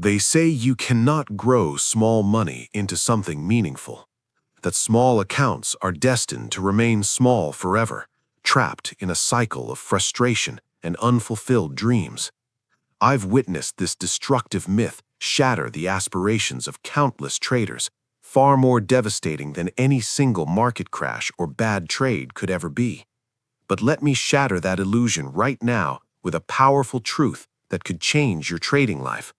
They say you cannot grow small money into something meaningful, that small accounts are destined to remain small forever, trapped in a cycle of frustration and unfulfilled dreams. I've witnessed this destructive myth shatter the aspirations of countless traders, far more devastating than any single market crash or bad trade could ever be. But let me shatter that illusion right now with a powerful truth that could change your trading life.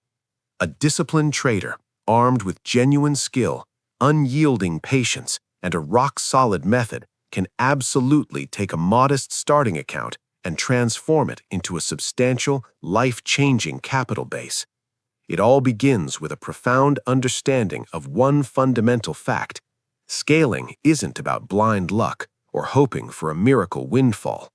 A disciplined trader, armed with genuine skill, unyielding patience, and a rock-solid method, can absolutely take a modest starting account and transform it into a substantial, life-changing capital base. It all begins with a profound understanding of one fundamental fact: scaling isn't about blind luck or hoping for a miracle windfall.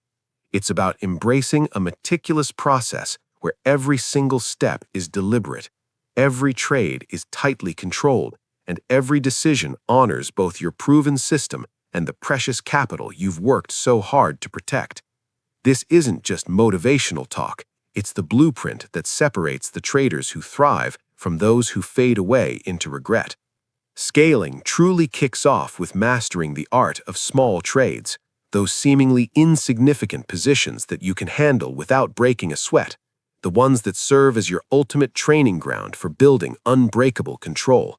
It's about embracing a meticulous process where every single step is deliberate, every trade is tightly controlled, and every decision honors both your proven system and the precious capital you've worked so hard to protect. This isn't just motivational talk, it's the blueprint that separates the traders who thrive from those who fade away into regret. Scaling truly kicks off with mastering the art of small trades, those seemingly insignificant positions that you can handle without breaking a sweat, the ones that serve as your ultimate training ground for building unbreakable control.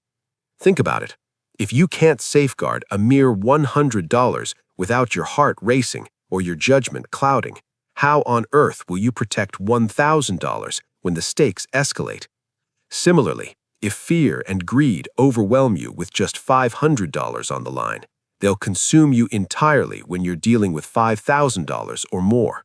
Think about it. If you can't safeguard a mere $100 without your heart racing or your judgment clouding, how on earth will you protect $1,000 when the stakes escalate? Similarly, if fear and greed overwhelm you with just $500 on the line, they'll consume you entirely when you're dealing with $5,000 or more.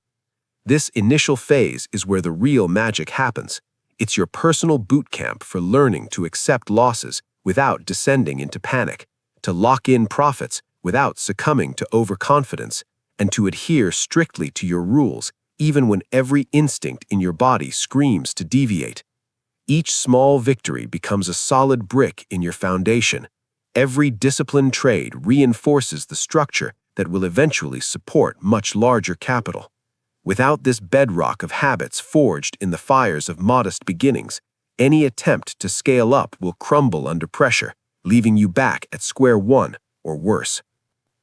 This initial phase is where the real magic happens. It's your personal boot camp for learning to accept losses without descending into panic, to lock in profits without succumbing to overconfidence, and to adhere strictly to your rules even when every instinct in your body screams to deviate. Each small victory becomes a solid brick in your foundation. Every disciplined trade reinforces the structure that will eventually support much larger capital. Without this bedrock of habits forged in the fires of modest beginnings, any attempt to scale up will crumble under pressure, leaving you back at square one or worse.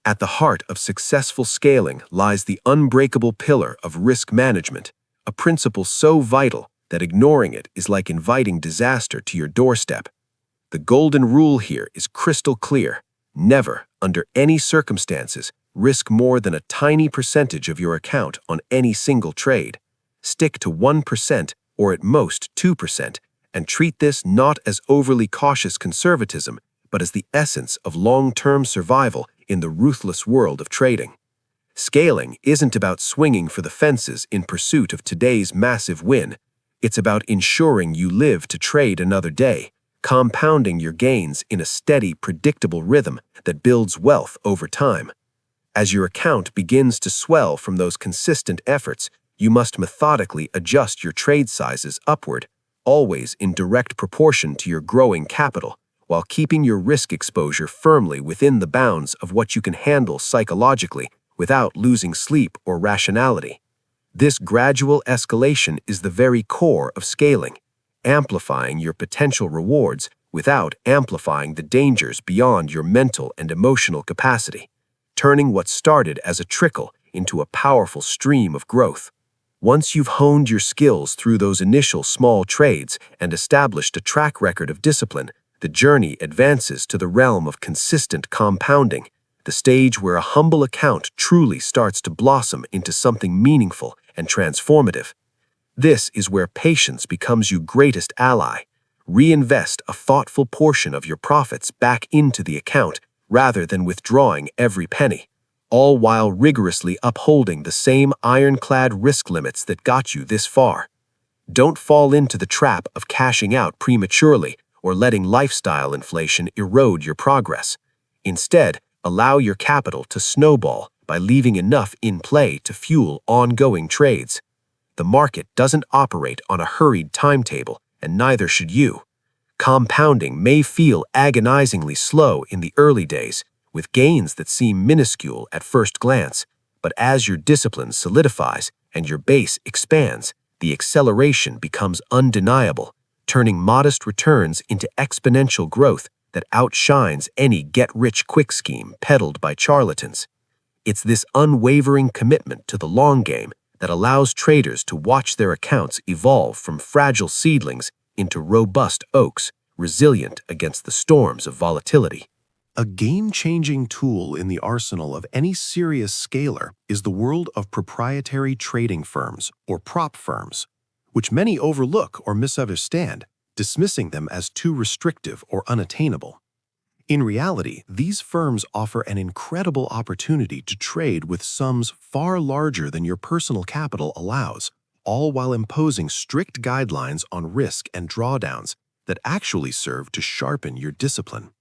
At the heart of successful scaling lies the unbreakable pillar of risk management, a principle so vital that ignoring it is like inviting disaster to your doorstep. The golden rule here is crystal clear: never, under any circumstances, risk more than a tiny percentage of your account on any single trade. Stick to 1% or at most 2%, and treat this not as overly cautious conservatism, but as the essence of long-term survival in the ruthless world of trading. Scaling isn't about swinging for the fences in pursuit of today's massive win. It's about ensuring you live to trade another day, compounding your gains in a steady, predictable rhythm that builds wealth over time. As your account begins to swell from those consistent efforts, you must methodically adjust your trade sizes upward, always in direct proportion to your growing capital, while keeping your risk exposure firmly within the bounds of what you can handle psychologically without losing sleep or rationality. This gradual escalation is the very core of scaling, amplifying your potential rewards without amplifying the dangers beyond your mental and emotional capacity, turning what started as a trickle into a powerful stream of growth. Once you've honed your skills through those initial small trades and established a track record of discipline, the journey advances to the realm of consistent compounding, the stage where a humble account truly starts to blossom into something meaningful and transformative. This is where patience becomes your greatest ally. Reinvest a thoughtful portion of your profits back into the account rather than withdrawing every penny, all while rigorously upholding the same ironclad risk limits that got you this far. Don't fall into the trap of cashing out prematurely or letting lifestyle inflation erode your progress. Instead, allow your capital to snowball by leaving enough in play to fuel ongoing trades. The market doesn't operate on a hurried timetable, and neither should you. Compounding may feel agonizingly slow in the early days, with gains that seem minuscule at first glance, but as your discipline solidifies and your base expands, the acceleration becomes undeniable. turning modest returns into exponential growth that outshines any get-rich-quick scheme peddled by charlatans. It's this unwavering commitment to the long game that allows traders to watch their accounts evolve from fragile seedlings into robust oaks, resilient against the storms of volatility. A game-changing tool in the arsenal of any serious scaler is the world of proprietary trading firms, or prop firms, which many overlook or misunderstand, dismissing them as too restrictive or unattainable. In reality, these firms offer an incredible opportunity to trade with sums far larger than your personal capital allows, all while imposing strict guidelines on risk and drawdowns that actually serve to sharpen your discipline.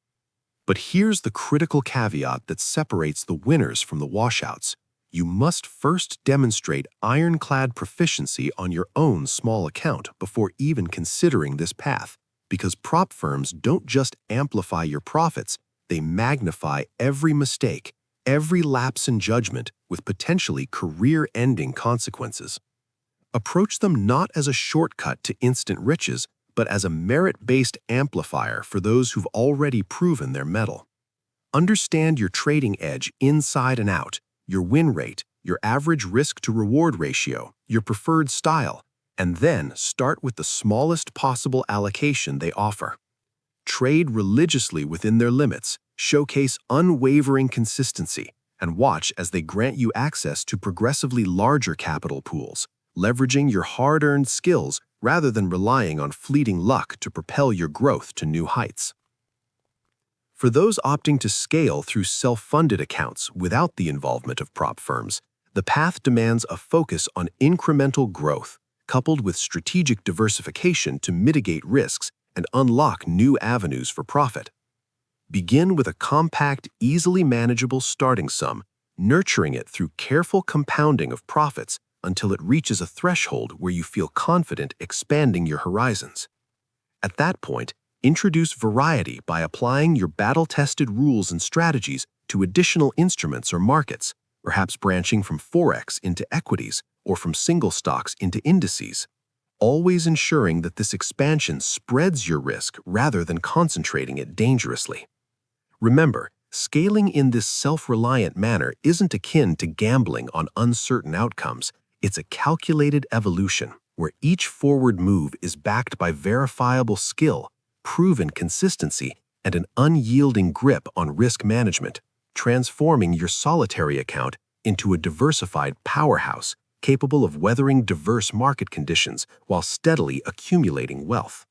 But here's the critical caveat that separates the winners from the washouts. You must first demonstrate ironclad proficiency on your own small account before even considering this path, because prop firms don't just amplify your profits, they magnify every mistake, every lapse in judgment with potentially career-ending consequences. Approach them not as a shortcut to instant riches, but as a merit-based amplifier for those who've already proven their mettle. Understand your trading edge inside and out, your win rate, your average risk-to-reward ratio, your preferred style, and then start with the smallest possible allocation they offer. Trade religiously within their limits, showcase unwavering consistency, and watch as they grant you access to progressively larger capital pools, leveraging your hard-earned skills rather than relying on fleeting luck to propel your growth to new heights. For those opting to scale through self-funded accounts without the involvement of prop firms, the path demands a focus on incremental growth, coupled with strategic diversification to mitigate risks and unlock new avenues for profit. Begin with a compact, easily manageable starting sum, nurturing it through careful compounding of profits until it reaches a threshold where you feel confident expanding your horizons. At that point, introduce variety by applying your battle-tested rules and strategies to additional instruments or markets, perhaps branching from Forex into equities or from single stocks into indices, always ensuring that this expansion spreads your risk rather than concentrating it dangerously. Remember, scaling in this self-reliant manner isn't akin to gambling on uncertain outcomes. It's a calculated evolution where each forward move is backed by verifiable skill, proven consistency, and an unyielding grip on risk management, transforming your solitary account into a diversified powerhouse capable of weathering diverse market conditions while steadily accumulating wealth.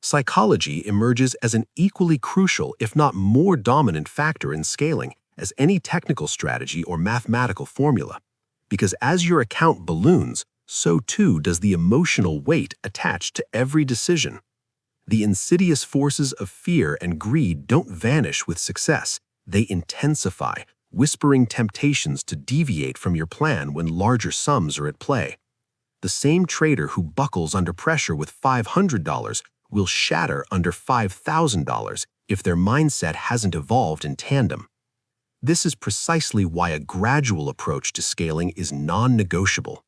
Psychology emerges as an equally crucial, if not more dominant factor in scaling as any technical strategy or mathematical formula, because as your account balloons, so too does the emotional weight attached to every decision. The insidious forces of fear and greed don't vanish with success. They intensify, whispering temptations to deviate from your plan when larger sums are at play. The same trader who buckles under pressure with $500 will shatter under $5,000 if their mindset hasn't evolved in tandem. This is precisely why a gradual approach to scaling is non-negotiable.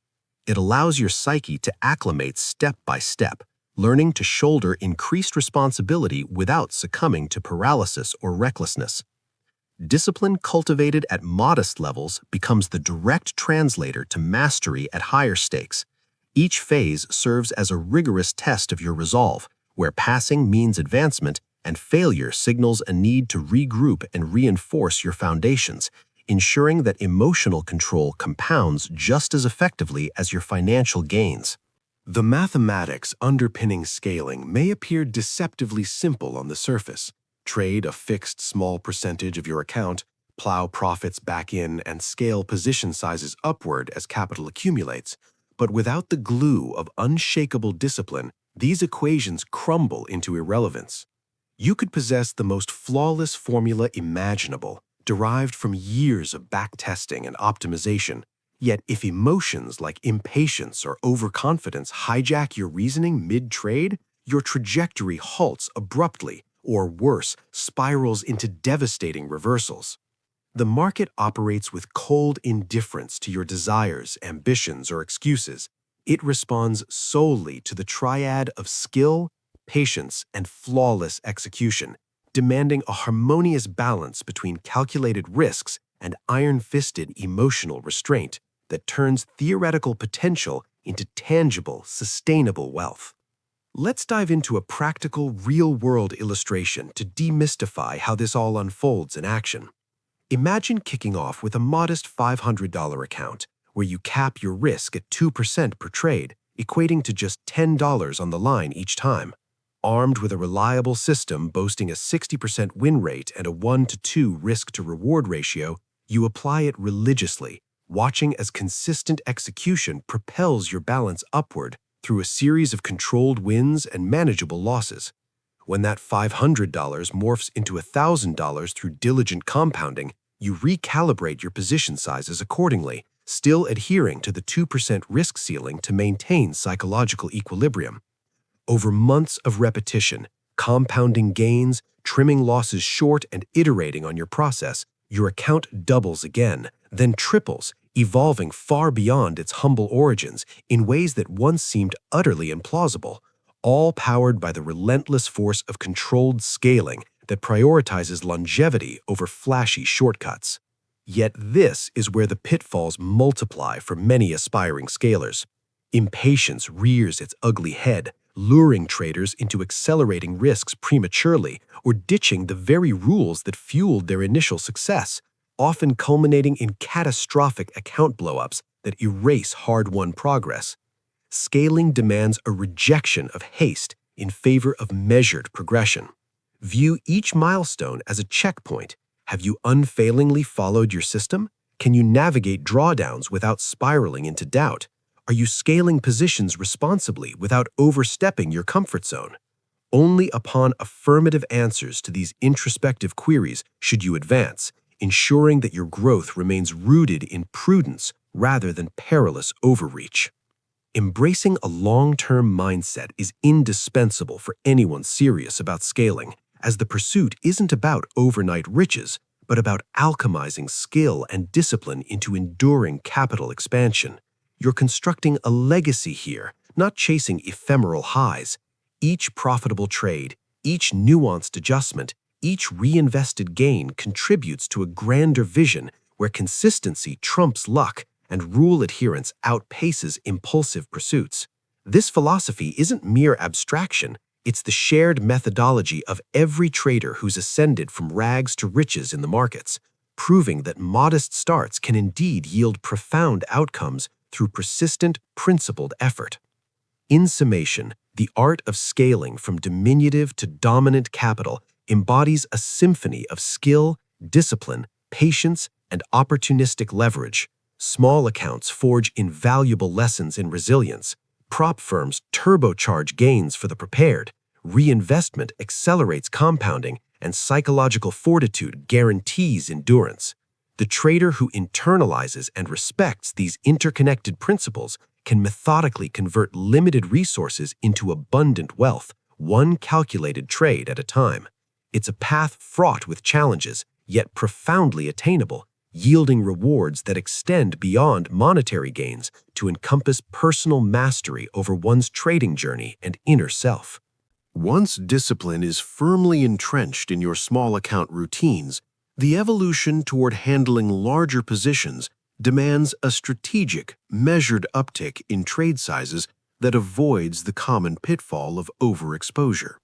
It allows your psyche to acclimate step by step, learning to shoulder increased responsibility without succumbing to paralysis or recklessness. Discipline cultivated at modest levels becomes the direct translator to mastery at higher stakes. Each phase serves as a rigorous test of your resolve, where passing means advancement and failure signals a need to regroup and reinforce your foundations, ensuring that emotional control compounds just as effectively as your financial gains. The mathematics underpinning scaling may appear deceptively simple on the surface. Trade a fixed small percentage of your account, plow profits back in, and scale position sizes upward as capital accumulates. But without the glue of unshakable discipline, these equations crumble into irrelevance. You could possess the most flawless formula imaginable, derived from years of backtesting and optimization, yet if emotions like impatience or overconfidence hijack your reasoning mid-trade, your trajectory halts abruptly, or worse, spirals into devastating reversals. The market operates with cold indifference to your desires, ambitions, or excuses, It responds solely to the triad of skill, patience, and flawless execution, demanding a harmonious balance between calculated risks and iron-fisted emotional restraint that turns theoretical potential into tangible, sustainable wealth. Let's dive into a practical, real-world illustration to demystify how this all unfolds in action. Imagine kicking off with a modest $500 account, where you cap your risk at 2% per trade, equating to just $10 on the line each time. Armed with a reliable system boasting a 60% win rate and a 1-to-2 risk-to-reward ratio, you apply it religiously, watching as consistent execution propels your balance upward through a series of controlled wins and manageable losses. When that $500 morphs into $1,000 through diligent compounding, you recalibrate your position sizes accordingly, still adhering to the 2% risk ceiling to maintain psychological equilibrium. Over months of repetition, compounding gains, trimming losses short, and iterating on your process, your account doubles again, then triples, evolving far beyond its humble origins in ways that once seemed utterly implausible, all powered by the relentless force of controlled scaling that prioritizes longevity over flashy shortcuts. Yet this is where the pitfalls multiply for many aspiring scalers. Impatience rears its ugly head, luring traders into accelerating risks prematurely or ditching the very rules that fueled their initial success, often culminating in catastrophic account blowups that erase hard-won progress. Scaling demands a rejection of haste in favor of measured progression. View each milestone as a checkpoint. Have you unfailingly followed your system? Can you navigate drawdowns without spiraling into doubt? Are you scaling positions responsibly without overstepping your comfort zone? Only upon affirmative answers to these introspective queries should you advance, ensuring that your growth remains rooted in prudence rather than perilous overreach. Embracing a long-term mindset is indispensable for anyone serious about scaling, as the pursuit isn't about overnight riches, but about alchemizing skill and discipline into enduring capital expansion. You're constructing a legacy here, not chasing ephemeral highs. Each profitable trade, each nuanced adjustment, each reinvested gain contributes to a grander vision where consistency trumps luck and rule adherence outpaces impulsive pursuits. This philosophy isn't mere abstraction, it's the shared methodology of every trader who's ascended from rags to riches in the markets, proving that modest starts can indeed yield profound outcomes through persistent, principled effort. In summation, the art of scaling from diminutive to dominant capital embodies a symphony of skill, discipline, patience, and opportunistic leverage. Small accounts forge invaluable lessons in resilience. Prop firms turbocharge gains for the prepared. Reinvestment accelerates compounding, and psychological fortitude guarantees endurance. The trader who internalizes and respects these interconnected principles can methodically convert limited resources into abundant wealth, one calculated trade at a time. It's a path fraught with challenges, yet profoundly attainable, yielding rewards that extend beyond monetary gains to encompass personal mastery over one's trading journey and inner self. Once discipline is firmly entrenched in your small account routines, the evolution toward handling larger positions demands a strategic, measured uptick in trade sizes that avoids the common pitfall of overexposure.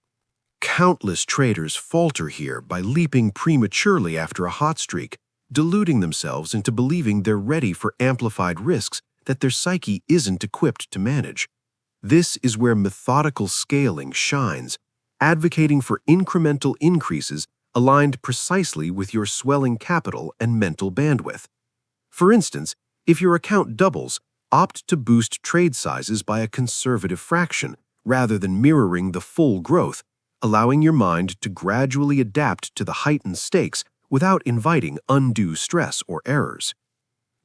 Countless traders falter here by leaping prematurely after a hot streak, deluding themselves into believing they're ready for amplified risks that their psyche isn't equipped to manage. This is where methodical scaling shines, advocating for incremental increases aligned precisely with your swelling capital and mental bandwidth. For instance, if your account doubles, opt to boost trade sizes by a conservative fraction rather than mirroring the full growth, allowing your mind to gradually adapt to the heightened stakes without inviting undue stress or errors.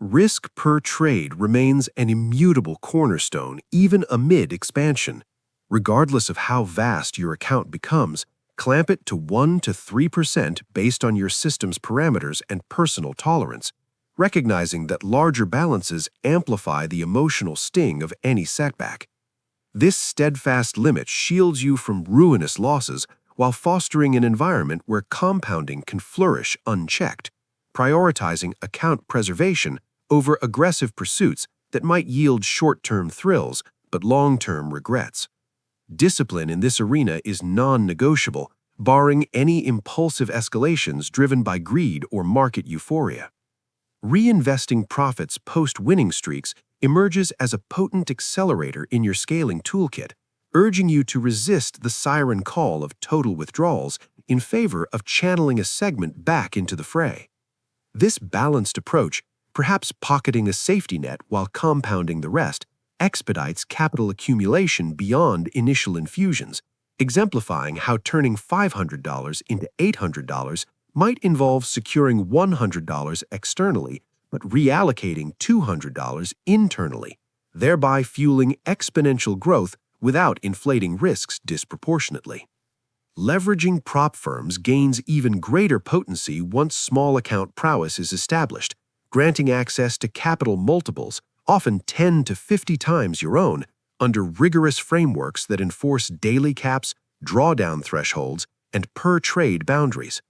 Risk per trade remains an immutable cornerstone even amid expansion. Regardless of how vast your account becomes, clamp it to 1 to 3% based on your system's parameters and personal tolerance. recognizing that larger balances amplify the emotional sting of any setback. This steadfast limit shields you from ruinous losses while fostering an environment where compounding can flourish unchecked, prioritizing account preservation over aggressive pursuits that might yield short-term thrills but long-term regrets. Discipline in this arena is non-negotiable, barring any impulsive escalations driven by greed or market euphoria. Reinvesting profits post-winning streaks emerges as a potent accelerator in your scaling toolkit, urging you to resist the siren call of total withdrawals in favor of channeling a segment back into the fray. This balanced approach, perhaps pocketing a safety net while compounding the rest, expedites capital accumulation beyond initial infusions, exemplifying how turning $500 into $800 might involve securing $100 externally but reallocating $200 internally, thereby fueling exponential growth without inflating risks disproportionately. Leveraging prop firms gains even greater potency once small account prowess is established, granting access to capital multiples, often 10 to 50 times your own, under rigorous frameworks that enforce daily caps, drawdown thresholds, and per-trade boundaries.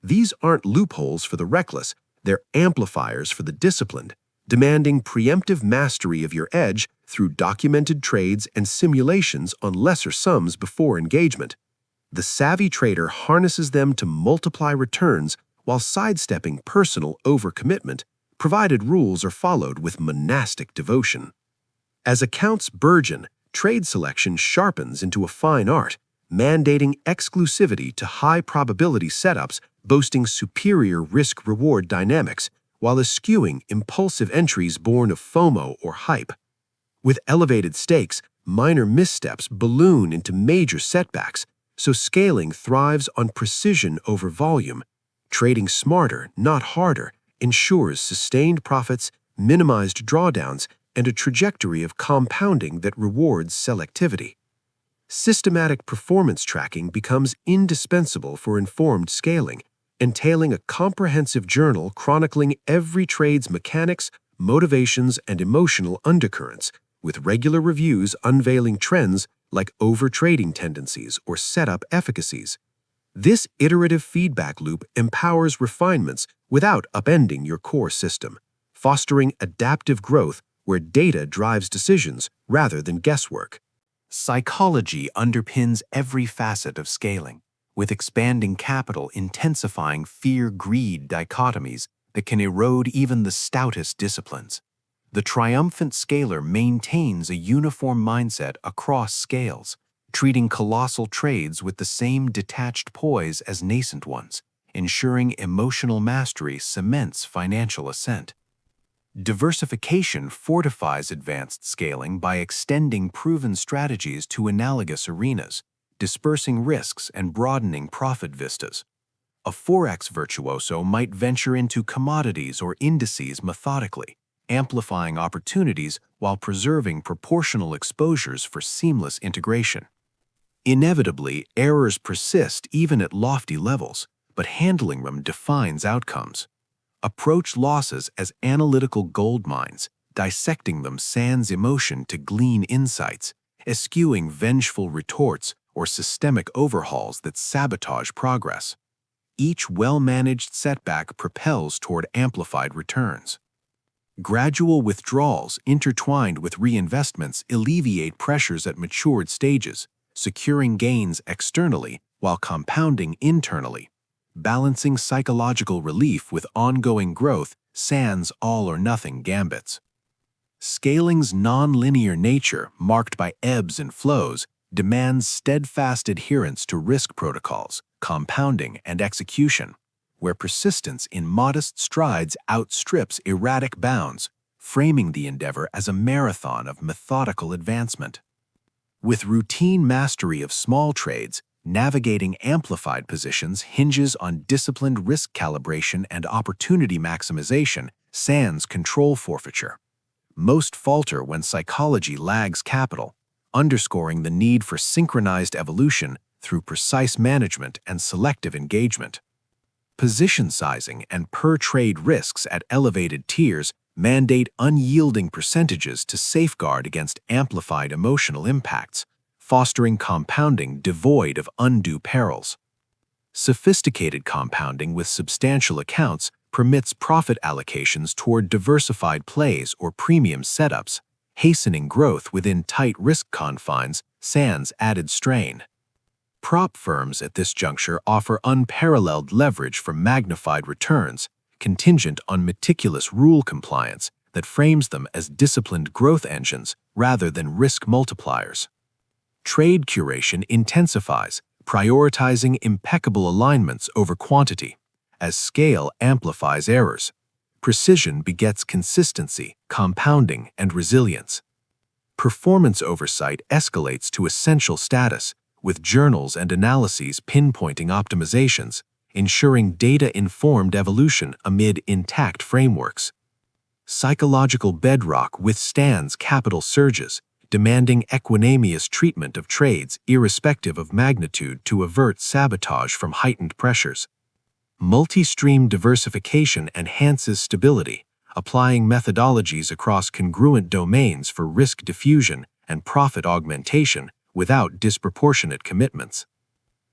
These aren't loopholes for the reckless, they're amplifiers for the disciplined, demanding preemptive mastery of your edge through documented trades and simulations on lesser sums before engagement. The savvy trader harnesses them to multiply returns while sidestepping personal overcommitment, provided rules are followed with monastic devotion. As accounts burgeon, trade selection sharpens into a fine art, mandating exclusivity to high-probability setups boasting superior risk-reward dynamics while eschewing impulsive entries born of FOMO or hype. With elevated stakes, minor missteps balloon into major setbacks, so scaling thrives on precision over volume. Trading smarter, not harder, ensures sustained profits, minimized drawdowns, and a trajectory of compounding that rewards selectivity. Systematic performance tracking becomes indispensable for informed scaling, entailing a comprehensive journal chronicling every trade's mechanics, motivations, and emotional undercurrents, with regular reviews unveiling trends like overtrading tendencies or setup efficacies. This iterative feedback loop empowers refinements without upending your core system, fostering adaptive growth where data drives decisions rather than guesswork. Psychology underpins every facet of scaling, with expanding capital intensifying fear-greed dichotomies that can erode even the stoutest disciplines. The triumphant scaler maintains a uniform mindset across scales, treating colossal trades with the same detached poise as nascent ones, ensuring emotional mastery cements financial ascent. Diversification fortifies advanced scaling by extending proven strategies to analogous arenas, dispersing risks and broadening profit vistas. A Forex virtuoso might venture into commodities or indices methodically, amplifying opportunities while preserving proportional exposures for seamless integration. Inevitably, errors persist even at lofty levels, but handling them defines outcomes. Approach losses as analytical gold mines, dissecting them sans emotion to glean insights, eschewing vengeful retorts or systemic overhauls that sabotage progress. Each well-managed setback propels toward amplified returns. Gradual withdrawals intertwined with reinvestments alleviate pressures at matured stages, securing gains externally while compounding internally. Balancing psychological relief with ongoing growth sans all-or-nothing gambits. Scaling's non-linear nature, marked by ebbs and flows, demands steadfast adherence to risk protocols, compounding, and execution, where persistence in modest strides outstrips erratic bounds, framing the endeavor as a marathon of methodical advancement. With routine mastery of small trades, navigating amplified positions hinges on disciplined risk calibration and opportunity maximization, sans control forfeiture. Most falter when psychology lags capital, underscoring the need for synchronized evolution through precise management and selective engagement. Position sizing and per-trade risks at elevated tiers mandate unyielding percentages to safeguard against amplified emotional impacts, fostering compounding devoid of undue perils. Sophisticated compounding with substantial accounts permits profit allocations toward diversified plays or premium setups, hastening growth within tight risk confines sans added strain. Prop firms at this juncture offer unparalleled leverage for magnified returns, contingent on meticulous rule compliance that frames them as disciplined growth engines rather than risk multipliers. Trade curation intensifies, prioritizing impeccable alignments over quantity, as scale amplifies errors. Precision begets consistency, compounding, and resilience. Performance oversight escalates to essential status, with journals and analyses pinpointing optimizations, ensuring data-informed evolution amid intact frameworks. Psychological bedrock withstands capital surges, demanding equanimous treatment of trades irrespective of magnitude to avert sabotage from heightened pressures. Multi-stream diversification enhances stability, applying methodologies across congruent domains for risk diffusion and profit augmentation without disproportionate commitments.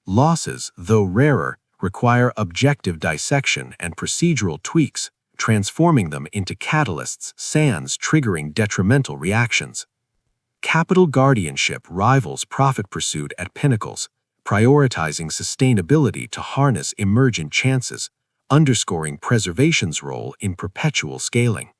Losses, though rarer, require objective dissection and procedural tweaks, transforming them into catalysts sans triggering detrimental reactions. Capital guardianship rivals profit pursuit at pinnacles, prioritizing sustainability to harness emergent chances, underscoring preservation's role in perpetual scaling.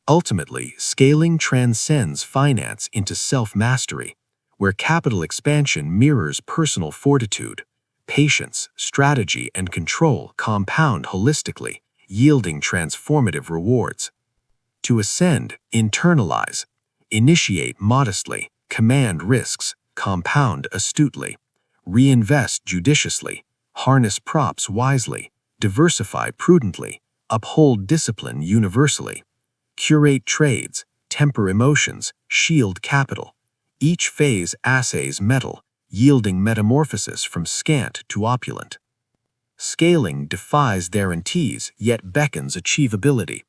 Ultimately, scaling transcends finance into self-mastery, where capital expansion mirrors personal fortitude. Patience, strategy, and control compound holistically, yielding transformative rewards. To ascend, internalize. Initiate modestly, command risks, compound astutely. Reinvest judiciously, harness props wisely, diversify prudently, uphold discipline universally. Curate trades, temper emotions, shield capital. Each phase assays metal, yielding metamorphosis from scant to opulent. Scaling defies guarantees yet beckons achievability.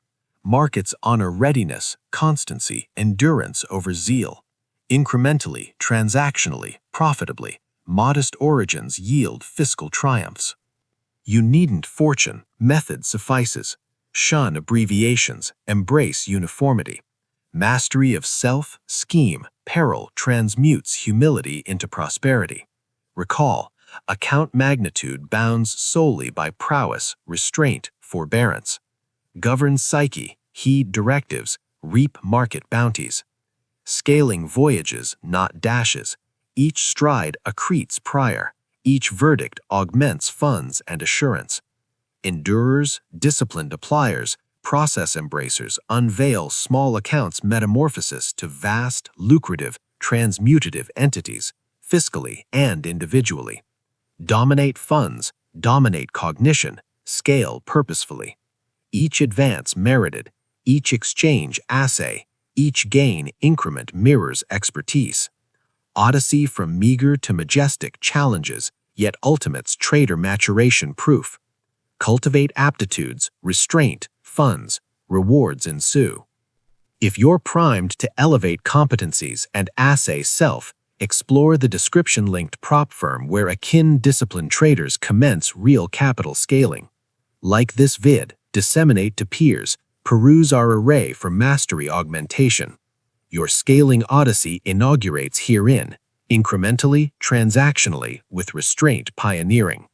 Markets honor readiness, constancy, endurance over zeal. Incrementally, transactionally, profitably, modest origins yield fiscal triumphs. You needn't fortune, method suffices. Shun abbreviations, embrace uniformity. Mastery of self, scheme, peril transmutes humility into prosperity. Recall, account magnitude bounds solely by prowess, restraint, forbearance. Govern psyche, heed directives, reap market bounties. Scaling voyages, not dashes. Each stride accretes prior. Each verdict augments funds and assurance. Endurers, disciplined appliers, process embracers unveil small accounts metamorphosis to vast, lucrative, transmutative entities, fiscally and individually. Dominate funds, dominate cognition, scale purposefully. Each advance merited, each exchange assay, each gain increment mirrors expertise. Odyssey from meager to majestic challenges, yet ultimates trader maturation proof. Cultivate aptitudes, restraint, funds, rewards ensue. If you're primed to elevate competencies and assay self, explore the description-linked prop firm where akin disciplined traders commence real capital scaling. Like this vid, disseminate to peers, peruse our array for mastery augmentation. Your scaling odyssey inaugurates herein, incrementally, transactionally, with restraint pioneering.